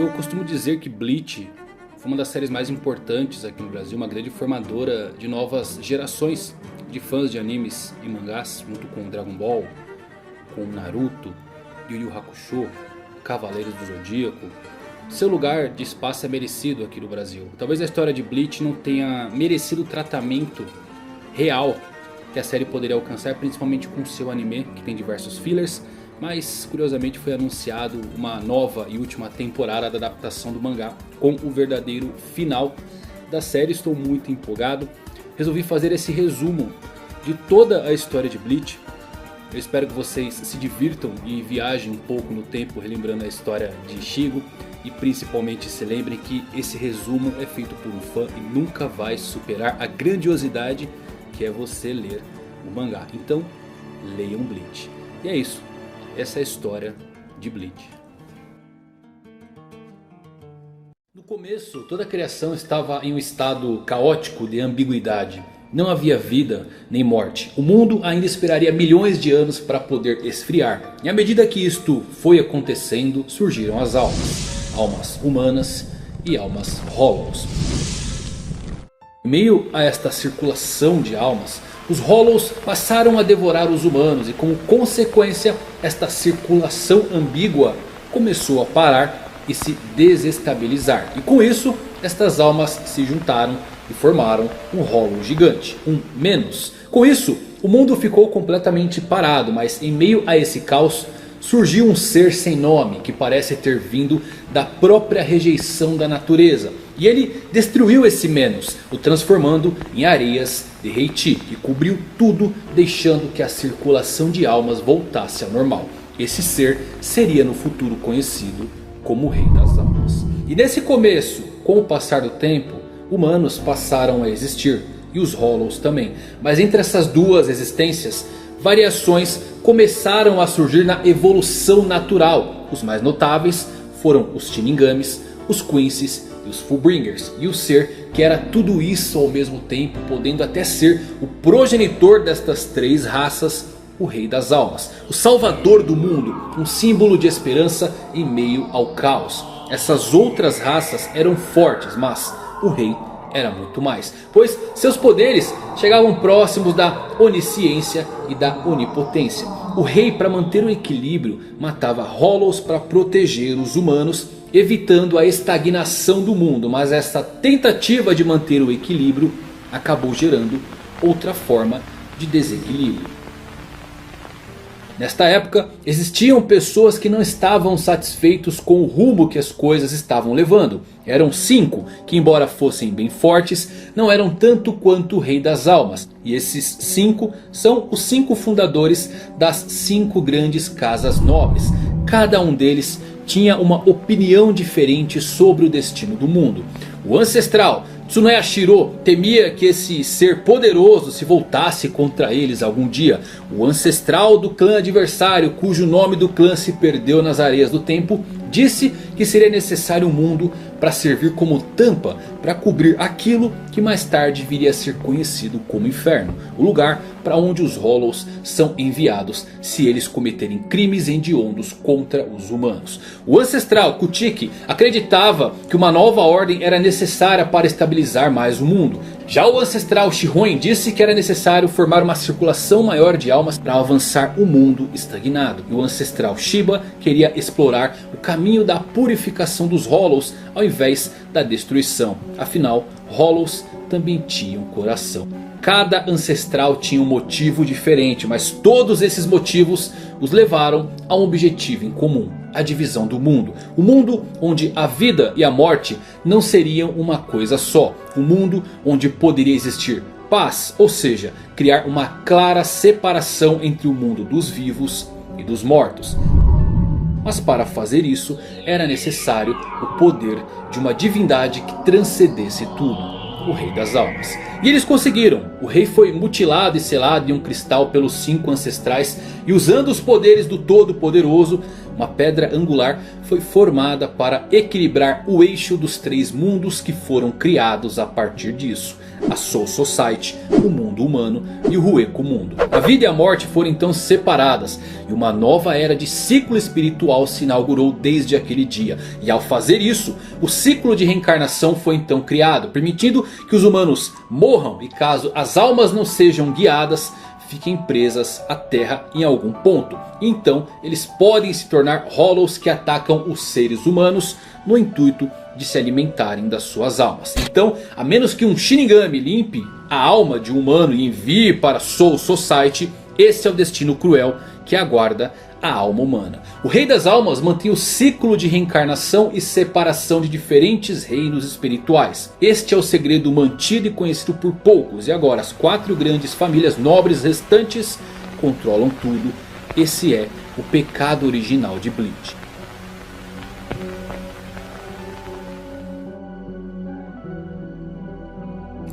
Eu costumo dizer que Bleach foi uma das séries mais importantes aqui no Brasil. Uma grande formadora de novas gerações de fãs de animes e mangás. Junto com Dragon Ball, com Naruto, Yu Yu Hakusho, Cavaleiros do Zodíaco. Seu lugar de espaço é merecido aqui no Brasil. Talvez a história de Bleach não tenha merecido o tratamento real que a série poderia alcançar, principalmente com seu anime, que tem diversos fillers. Mas curiosamente foi anunciado uma nova e última temporada da adaptação do mangá, com o verdadeiro final da série. Estou muito empolgado. Resolvi fazer esse resumo de toda a história de Bleach. Eu espero que vocês se divirtam e viajem um pouco no tempo, relembrando a história de Ichigo. E principalmente se lembrem que esse resumo é feito por um fã e nunca vai superar a grandiosidade que é você ler o mangá. Então leiam Bleach. E é isso. Essa é a história de Bleach. No começo, toda a criação estava em um estado caótico de ambiguidade. Não havia vida nem morte. O mundo ainda esperaria milhões de anos para poder esfriar. E à medida que isto foi acontecendo, surgiram as almas. Almas humanas e almas Hollows. Em meio a esta circulação de almas, os Hollows passaram a devorar os humanos. E como consequência, esta circulação ambígua começou a parar e se desestabilizar. E com isso, estas almas se juntaram e formaram um Hollow gigante, um Menos. Com isso, o mundo ficou completamente parado. Mas em meio a esse caos, surgiu um ser sem nome que parece ter vindo da própria rejeição da natureza. E ele destruiu esse Menos, o transformando em areias de Heichi. E cobriu tudo, deixando que a circulação de almas voltasse ao normal. Esse ser seria no futuro conhecido como o Rei das Almas. E nesse começo, com o passar do tempo, humanos passaram a existir. E os Hollows também. Mas entre essas duas existências, variações começaram a surgir na evolução natural. Os mais notáveis foram os Shinigamis, os Quincy's e os Fullbringers. E o ser que era tudo isso ao mesmo tempo, podendo até ser o progenitor destas três raças, o Rei das Almas. O salvador do mundo, um símbolo de esperança em meio ao caos. Essas outras raças eram fortes, mas o rei era muito mais, pois seus poderes chegavam próximos da onisciência e da onipotência. O rei, para manter o equilíbrio, matava Hollows para proteger os humanos, evitando a estagnação do mundo. Mas essa tentativa de manter o equilíbrio acabou gerando outra forma de desequilíbrio. Nesta época, existiam pessoas que não estavam satisfeitos com o rumo que as coisas estavam levando. Eram 5 que, embora fossem bem fortes, não eram tanto quanto o Rei das Almas. E esses 5 são os 5 fundadores das 5 grandes casas nobres. Cada um deles tinha uma opinião diferente sobre o destino do mundo. O ancestral Tsunoya Shiro temia que esse ser poderoso se voltasse contra eles algum dia. O ancestral do clã adversário, cujo nome do clã se perdeu nas areias do tempo, disse que seria necessário um mundo para servir como tampa para cobrir aquilo que mais tarde viria a ser conhecido como Inferno. O lugar para onde os Hollows são enviados se eles cometerem crimes hediondos contra os humanos. O ancestral Kuchiki acreditava que uma nova ordem era necessária para estabilizar mais o mundo. Já o ancestral Shihoin disse que era necessário formar uma circulação maior de almas para avançar o mundo estagnado. E o ancestral Shiba queria explorar o caminho da purificação dos Hollows ao invés da destruição. Afinal, Hollows também tinham coração. Cada ancestral tinha um motivo diferente, mas todos esses motivos os levaram a um objetivo em comum: a divisão do mundo. Um mundo onde a vida e a morte não seriam uma coisa só. Um mundo onde poderia existir paz, ou seja, criar uma clara separação entre o mundo dos vivos e dos mortos. Mas para fazer isso era necessário o poder de uma divindade que transcendesse tudo: o Rei das Almas. E eles conseguiram. O rei foi mutilado e selado em um cristal pelos 5 ancestrais. E usando os poderes do Todo-Poderoso, uma pedra angular foi formada para equilibrar o eixo dos 3 mundos que foram criados a partir disso. A Soul Society, o mundo humano e o Hueco Mundo. A vida e a morte foram então separadas e uma nova era de ciclo espiritual se inaugurou desde aquele dia. E ao fazer isso, o ciclo de reencarnação foi então criado, permitindo que os humanos morram e, caso as almas não sejam guiadas, fiquem presas à terra em algum ponto. Então eles podem se tornar Hollows que atacam os seres humanos no intuito de se alimentarem das suas almas. Então, a menos que um Shinigami limpe a alma de um humano e envie para a Soul Society, esse é o destino cruel que aguarda a alma humana. O Rei das Almas mantém o ciclo de reencarnação e separação de diferentes reinos espirituais. Este é o segredo mantido e conhecido por poucos. E agora as 4 grandes famílias nobres restantes controlam tudo. Esse é o pecado original de Bleach.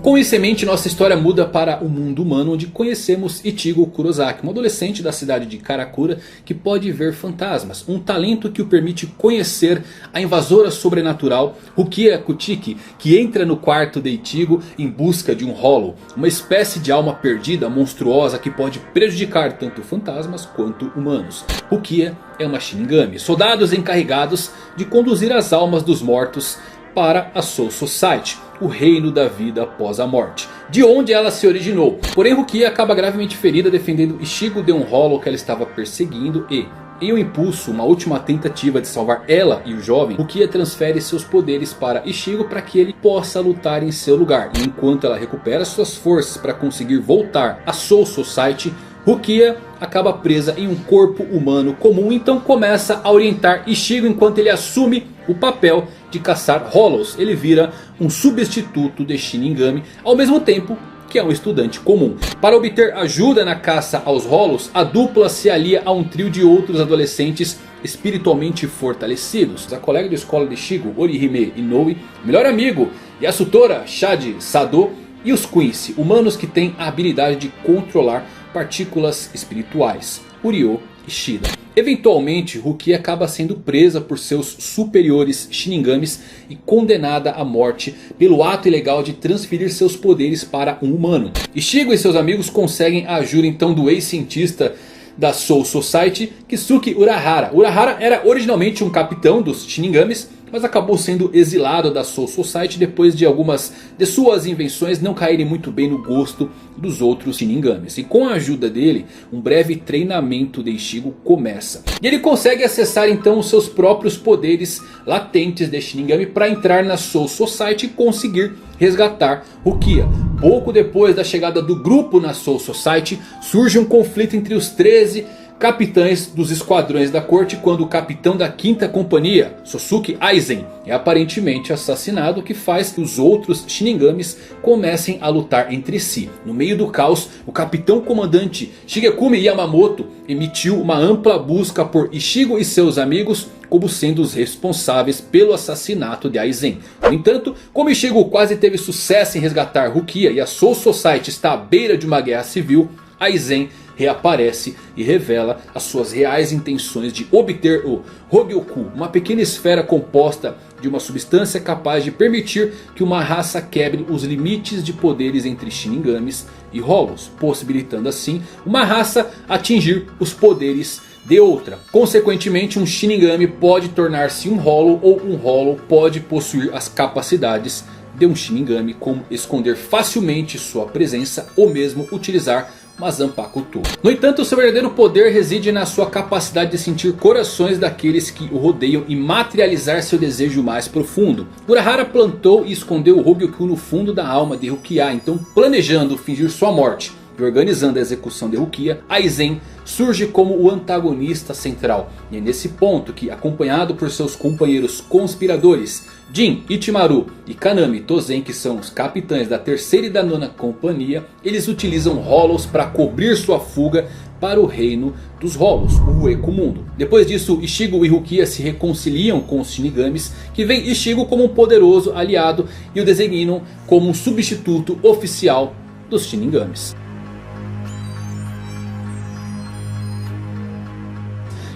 Com isso em mente, nossa história muda para o mundo humano, onde conhecemos Ichigo Kurosaki, um adolescente da cidade de Karakura que pode ver fantasmas. Um talento que o permite conhecer a invasora sobrenatural Rukia Kuchiki, que entra no quarto de Ichigo em busca de um Hollow. Uma espécie de alma perdida monstruosa que pode prejudicar tanto fantasmas quanto humanos. Rukia é uma Shinigami, soldados encarregados de conduzir as almas dos mortos para a Soul Society, o reino da vida após a morte, de onde ela se originou. Porém, Rukia acaba gravemente ferida defendendo Ichigo de um Hollow que ela estava perseguindo e, em um impulso, uma última tentativa de salvar ela e o jovem, Rukia transfere seus poderes para Ichigo para que ele possa lutar em seu lugar. E enquanto ela recupera suas forças para conseguir voltar à Soul Society, Rukia acaba presa em um corpo humano comum, então começa a orientar Ichigo enquanto ele assume o papel de caçar Hollows. Ele vira um substituto de Shinigami, ao mesmo tempo que é um estudante comum. Para obter ajuda na caça aos Hollows, a dupla se alia a um trio de outros adolescentes espiritualmente fortalecidos. A colega de escola de Ichigo, Orihime Inoue, melhor amigo Yasutora Shade Sado e os Quincy, humanos que têm a habilidade de controlar partículas espirituais, Uryo e Shida. Eventualmente, Rukia acaba sendo presa por seus superiores Shinigamis e condenada à morte pelo ato ilegal de transferir seus poderes para um humano. Ichigo e seus amigos conseguem a ajuda então do ex-cientista da Soul Society, Kisuke Urahara. Urahara era originalmente um capitão dos Shinigamis, mas acabou sendo exilado da Soul Society depois de algumas de suas invenções não caírem muito bem no gosto dos outros Shinigamis. E com a ajuda dele, um breve treinamento de Ichigo começa. E ele consegue acessar então os seus próprios poderes latentes de Shinigami para entrar na Soul Society e conseguir resgatar Rukia. Pouco depois da chegada do grupo na Soul Society, surge um conflito entre os 13 capitães dos esquadrões da corte, quando o capitão da 5ª companhia, Sosuke Aizen, é aparentemente assassinado, o que faz que os outros Shinigamis comecem a lutar entre si. No meio do caos, o capitão comandante Shigekumi Yamamoto emitiu uma ampla busca por Ichigo e seus amigos como sendo os responsáveis pelo assassinato de Aizen. No entanto, como Ichigo quase teve sucesso em resgatar Rukia e a Soul Society está à beira de uma guerra civil, Aizen reaparece e revela as suas reais intenções de obter o Hogyoku, uma pequena esfera composta de uma substância capaz de permitir que uma raça quebre os limites de poderes entre Shinigamis e Hollows, possibilitando assim uma raça atingir os poderes de outra. Consequentemente, um Shinigami pode tornar-se um Hollow, ou um Hollow pode possuir as capacidades de um Shinigami, como esconder facilmente sua presença ou mesmo utilizar uma Zanpakuto. No entanto, seu verdadeiro poder reside na sua capacidade de sentir corações daqueles que o rodeiam e materializar seu desejo mais profundo. Urahara plantou e escondeu o Hogyoku no fundo da alma de Rukia, então planejando fingir sua morte e organizando a execução de Rukia, Aizen surge como o antagonista central. E é nesse ponto que, acompanhado por seus companheiros conspiradores Jin, Ichimaru e Kanami Tozen, que são os capitães da 3ª e da 9ª companhia, eles utilizam Hollows para cobrir sua fuga para o reino dos Hollows, o Hueco Mundo. Depois disso, Ichigo e Rukia se reconciliam com os Shinigamis, que veem Ichigo como um poderoso aliado e o designam como um substituto oficial dos Shinigamis.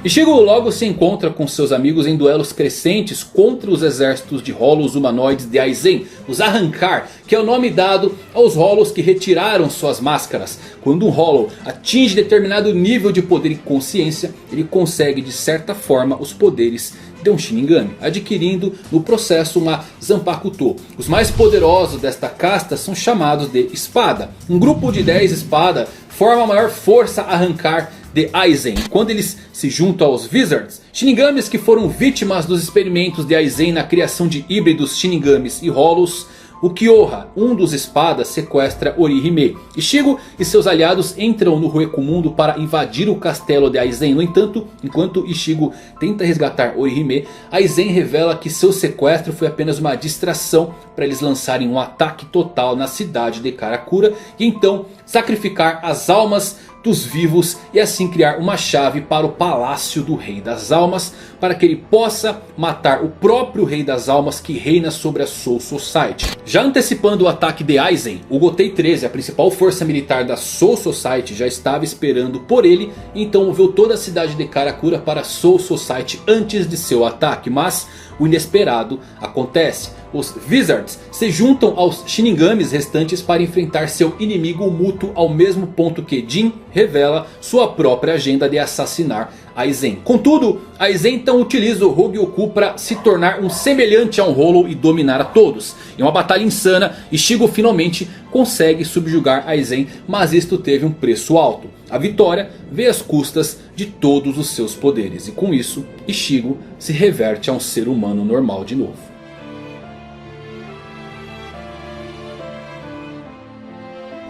Ishigo logo se encontra com seus amigos em duelos crescentes contra os exércitos de Hollows humanoides de Aizen, os Arrancar, que é o nome dado aos Hollows que retiraram suas máscaras. Quando um Hollow atinge determinado nível de poder e consciência, ele consegue de certa forma os poderes de um Shinigami, adquirindo no processo uma Zanpakuto. Os mais poderosos desta casta são chamados de Espada. Um grupo de 10 Espada forma a maior força a arrancar de Aizen. Quando eles se juntam aos Wizards, Shinigamis que foram vítimas dos experimentos de Aizen na criação de híbridos Shinigamis e Hollows, o Kyoha, um dos espadas, sequestra Orihime. Ishigo e seus aliados entram no Hueco-Mundo para invadir o castelo de Aizen. No entanto, enquanto Ishigo tenta resgatar Orihime, Aizen revela que seu sequestro foi apenas uma distração para eles lançarem um ataque total na cidade de Karakura. E então sacrificar as almas dos vivos e assim criar uma chave para o palácio do Rei das Almas, para que ele possa matar o próprio Rei das Almas que reina sobre a Soul Society. Já antecipando o ataque de Aizen, o Gotei 13, a principal força militar da Soul Society, já estava esperando por ele. Então moveu toda a cidade de Karakura para a Soul Society antes de seu ataque. Mas o inesperado acontece. Os Wizards se juntam aos Shinigamis restantes para enfrentar seu inimigo mútuo, ao mesmo ponto que Jin revela sua própria agenda de assassinar Aizen. Contudo, Aizen então utiliza o Hogyoku para se tornar um semelhante a um Hollow e dominar a todos. Em uma batalha insana, Ishigo finalmente consegue subjugar Aizen, mas isto teve um preço alto. A vitória veio às custas de todos os seus poderes, e com isso Ishigo se reverte a um ser humano normal de novo.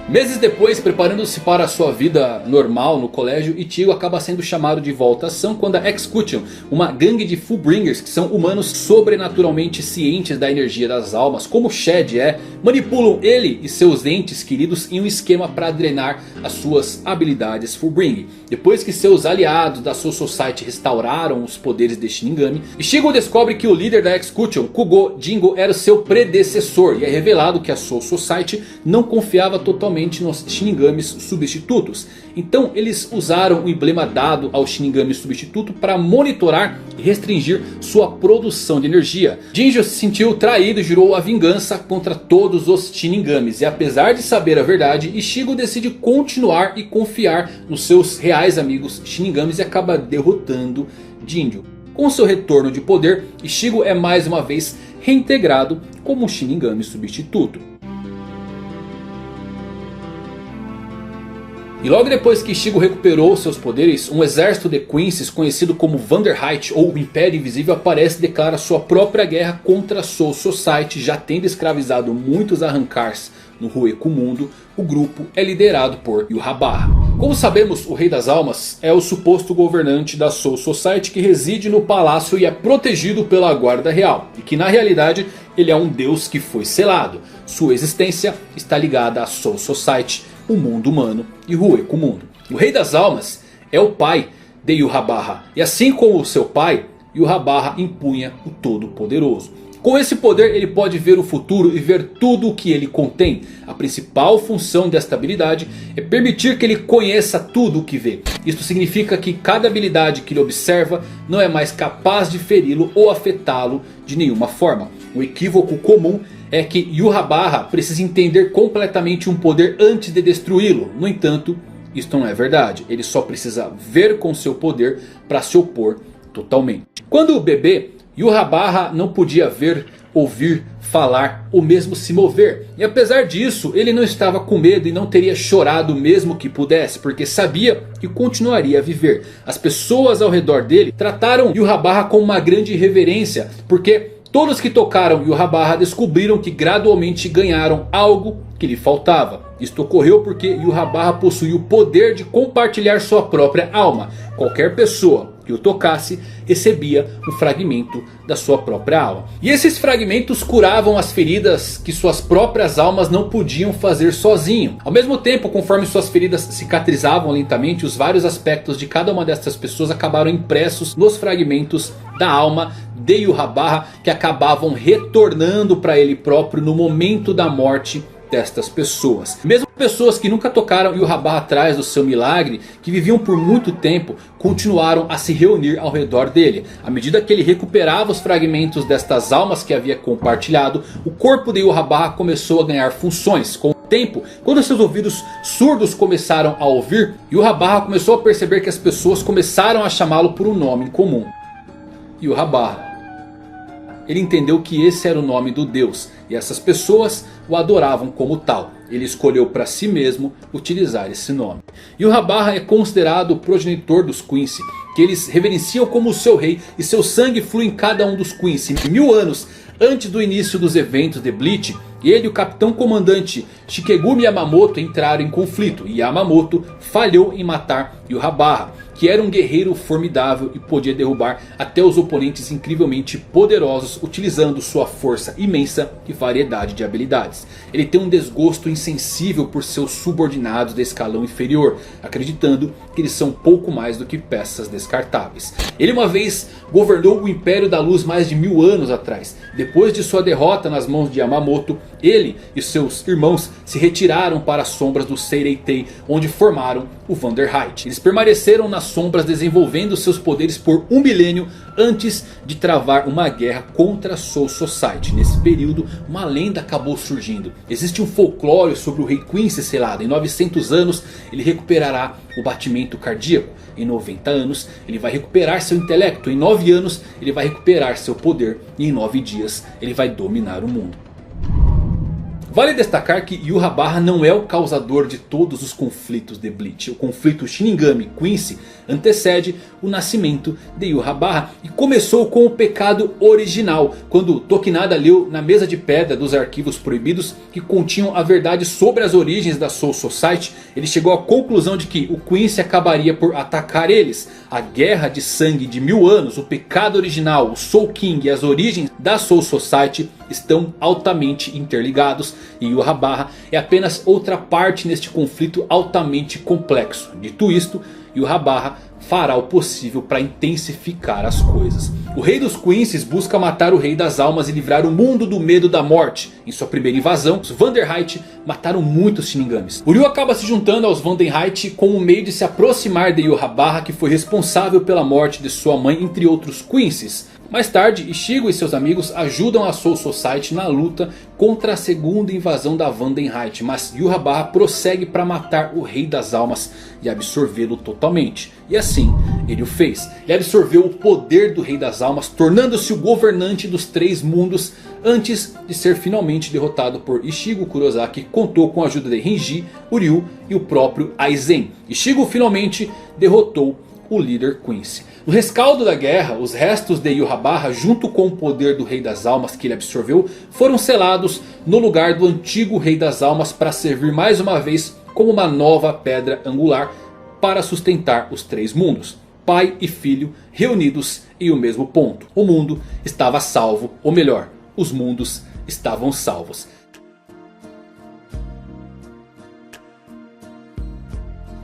Meses depois, preparando-se para a sua vida normal no colégio, Ichigo acaba sendo chamado de volta à ação quando a Execution, uma gangue de Fullbringers que são humanos sobrenaturalmente cientes da energia das almas, como Shed é, manipulam ele e seus entes queridos em um esquema para drenar as suas habilidades Fullbring. Depois que seus aliados da Soul Society restauraram os poderes de Shinigami, Ichigo descobre que o líder da Execution, Kugo Jingo, era o seu predecessor, e é revelado que a Soul Society não confiava totalmente nos Shinigamis substitutos. Então eles usaram o emblema dado ao Shinigami substituto para monitorar e restringir sua produção de energia. Jinjo se sentiu traído e jurou a vingança contra todos os Shinigamis. E apesar de saber a verdade, Ishigo decide continuar e confiar nos seus reais amigos Shinigamis e acaba derrotando Jinjo. Com seu retorno de poder, Ishigo é mais uma vez reintegrado como um Shinigami substituto. E logo depois que Ishigo recuperou seus poderes, um exército de Quincy's conhecido como Vanderheit ou o Império Invisível aparece e declara sua própria guerra contra a Soul Society. Já tendo escravizado muitos Arrancars no Hueco-Mundo, o grupo é liderado por Yhwach. Como sabemos, o Rei das Almas é o suposto governante da Soul Society que reside no palácio e é protegido pela Guarda Real. E que na realidade ele é um deus que foi selado. Sua existência está ligada à Soul Society, o mundo humano e o Hueco-Mundo. O Rei das Almas é o pai de Yhwach. E assim como o seu pai, Yhwach impunha o Todo-Poderoso. Com esse poder ele pode ver o futuro e ver tudo o que ele contém. A principal função desta habilidade é permitir que ele conheça tudo o que vê. Isto significa que cada habilidade que ele observa não é mais capaz de feri-lo ou afetá-lo de nenhuma forma. O equívoco comum é que Yhwach precisa entender completamente um poder antes de destruí-lo. No entanto, isto não é verdade. Ele só precisa ver com seu poder para se opor totalmente. Quando bebê, Yhwach não podia ver, ouvir, falar ou mesmo se mover. E apesar disso, ele não estava com medo e não teria chorado mesmo que pudesse, porque sabia que continuaria a viver. As pessoas ao redor dele trataram Yhwach com uma grande reverência, porque todos que tocaram Yhwach descobriram que gradualmente ganharam algo que lhe faltava. Isto ocorreu porque Yhwach possuía o poder de compartilhar sua própria alma. Qualquer pessoa que o tocasse recebia um fragmento da sua própria alma. E esses fragmentos curavam as feridas que suas próprias almas não podiam fazer sozinho. Ao mesmo tempo, conforme suas feridas cicatrizavam lentamente, os vários aspectos de cada uma dessas pessoas acabaram impressos nos fragmentos da alma de Yhwach, que acabavam retornando para ele próprio no momento da morte destas pessoas. Mesmo pessoas que nunca tocaram Yhwach atrás do seu milagre, que viviam por muito tempo, continuaram a se reunir ao redor dele. À medida que ele recuperava os fragmentos destas almas que havia compartilhado, o corpo de Yhwach começou a ganhar funções. Com o tempo, quando seus ouvidos surdos começaram a ouvir, Yhwach começou a perceber que as pessoas começaram a chamá-lo por um nome em comum: Yhwach. Ele entendeu que esse era o nome do Deus e essas pessoas o adoravam como tal. Ele escolheu para si mesmo utilizar esse nome. Yhwach é considerado o progenitor dos Quincy, que eles reverenciam como seu rei e seu sangue flui em cada um dos Quincy. 1000 anos antes do início dos eventos de Bleach, ele e o capitão comandante Shikigami Yamamoto entraram em conflito e Yamamoto falhou em matar Yhwach, que era um guerreiro formidável e podia derrubar até os oponentes incrivelmente poderosos utilizando sua força imensa e variedade de habilidades. Ele tem um desgosto insensível por seus subordinados de escalão inferior, acreditando que eles são pouco mais do que peças descartáveis. Ele uma vez governou o Império da Luz mais de 1000 anos atrás. Depois de sua derrota nas mãos de Yamamoto, ele e seus irmãos se retiraram para as sombras do Seireitei, onde formaram o Vanderheit. Eles permaneceram nas sombras desenvolvendo seus poderes por 1 milênio antes de travar uma guerra contra a Soul Society. Nesse período uma lenda acabou surgindo. Existe um folclore sobre o rei Quincy selado. Em 900 anos ele recuperará o batimento cardíaco. Em 90 anos ele vai recuperar seu intelecto. Em 9 anos ele vai recuperar seu poder. E em 9 dias ele vai dominar o mundo. Vale destacar que Yhwach não é o causador de todos os conflitos de Bleach. O conflito Shinigami Quincy antecede o nascimento de Yhwach e começou com o pecado original, quando Tokinada leu na mesa de pedra dos arquivos proibidos que continham a verdade sobre as origens da Soul Society. Ele chegou à conclusão de que o Quincy acabaria por atacar eles. A guerra de sangue de 1000 anos, o pecado original, o Soul King e as origens da Soul Society estão altamente interligados. E Yhwach é apenas outra parte neste conflito altamente complexo. Dito isto, Yhwach fará o possível para intensificar as coisas. O rei dos Quincy's busca matar o rei das almas e livrar o mundo do medo da morte. Em sua primeira invasão, os Vanderheit mataram muitos Shinigamis. O Ryu acaba se juntando aos Vanderheit como um meio de se aproximar de Yhwach, que foi responsável pela morte de sua mãe, entre outros Quincy's. Mais tarde, Ichigo e seus amigos ajudam a Soul Society na luta contra a segunda invasão da Vandenheit. Mas Yhwach prossegue para matar o Rei das Almas e absorvê-lo totalmente. E assim ele o fez. Ele absorveu o poder do Rei das Almas, tornando-se o governante dos 3 mundos. Antes de ser finalmente derrotado por Ichigo Kurosaki, que contou com a ajuda de Renji, o Ryu e o próprio Aizen. Ichigo finalmente derrotou o líder Quincy. No rescaldo da guerra, os restos de Yhwach, junto com o poder do Rei das Almas que ele absorveu, foram selados no lugar do antigo Rei das Almas para servir mais uma vez como uma nova pedra angular para sustentar os 3 mundos. Pai e filho reunidos em o mesmo ponto. O mundo estava salvo, ou melhor, os mundos estavam salvos.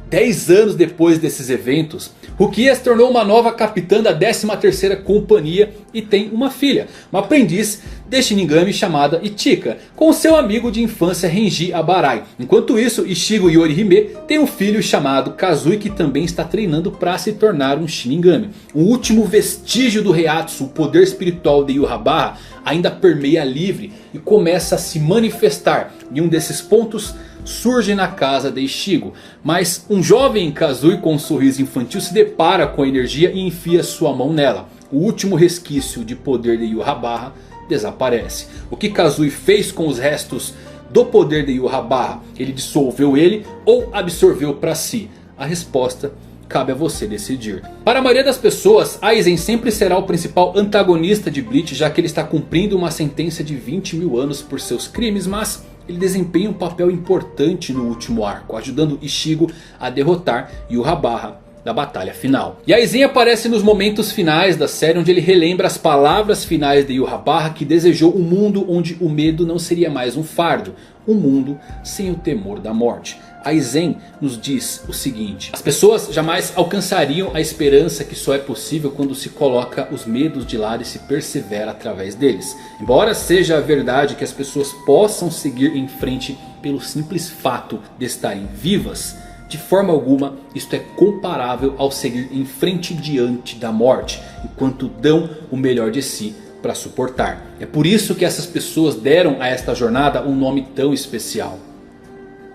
10 anos depois desses eventos, Rukia se tornou uma nova capitã da 13ª companhia e tem uma filha, uma aprendiz de Shinigami chamada Ichika, com seu amigo de infância Renji Abarai. Enquanto isso, Ichigo Yorihime tem um filho chamado Kazui, que também está treinando para se tornar um Shinigami. O último vestígio do Reiatsu, o poder espiritual de Yhwach, ainda permeia livre e começa a se manifestar. E um desses pontos surge na casa de Ichigo. Mas um jovem Kazui com um sorriso infantil se depara com a energia e enfia sua mão nela. O último resquício de poder de Yhwach desaparece. O que Kazui fez com os restos do poder de Yhwach? Ele dissolveu ele ou absorveu para si? A resposta cabe a você decidir. Para a maioria das pessoas, Aizen sempre será o principal antagonista de Bleach, já que ele está cumprindo uma sentença de 20.000 anos por seus crimes, mas ele desempenha um papel importante no último arco, ajudando Ichigo a derrotar Yhwach na batalha final. E Aizen aparece nos momentos finais da série, onde ele relembra as palavras finais de Yhwach, que desejou um mundo onde o medo não seria mais um fardo, um mundo sem o temor da morte. Aizen nos diz o seguinte: as pessoas jamais alcançariam a esperança, que só é possível quando se coloca os medos de lado e se persevera através deles. Embora seja a verdade que as pessoas possam seguir em frente pelo simples fato de estarem vivas, de forma alguma isto é comparável ao seguir em frente diante da morte, enquanto dão o melhor de si para suportar. É por isso que essas pessoas deram a esta jornada um nome tão especial: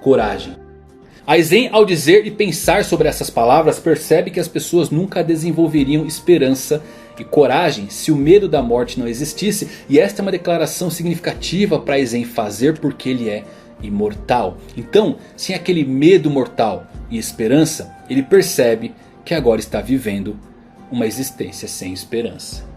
coragem. Aizen, ao dizer e pensar sobre essas palavras, percebe que as pessoas nunca desenvolveriam esperança e coragem se o medo da morte não existisse. E esta é uma declaração significativa para Aizen fazer, porque ele é imortal. Então, sem aquele medo mortal e esperança, ele percebe que agora está vivendo uma existência sem esperança.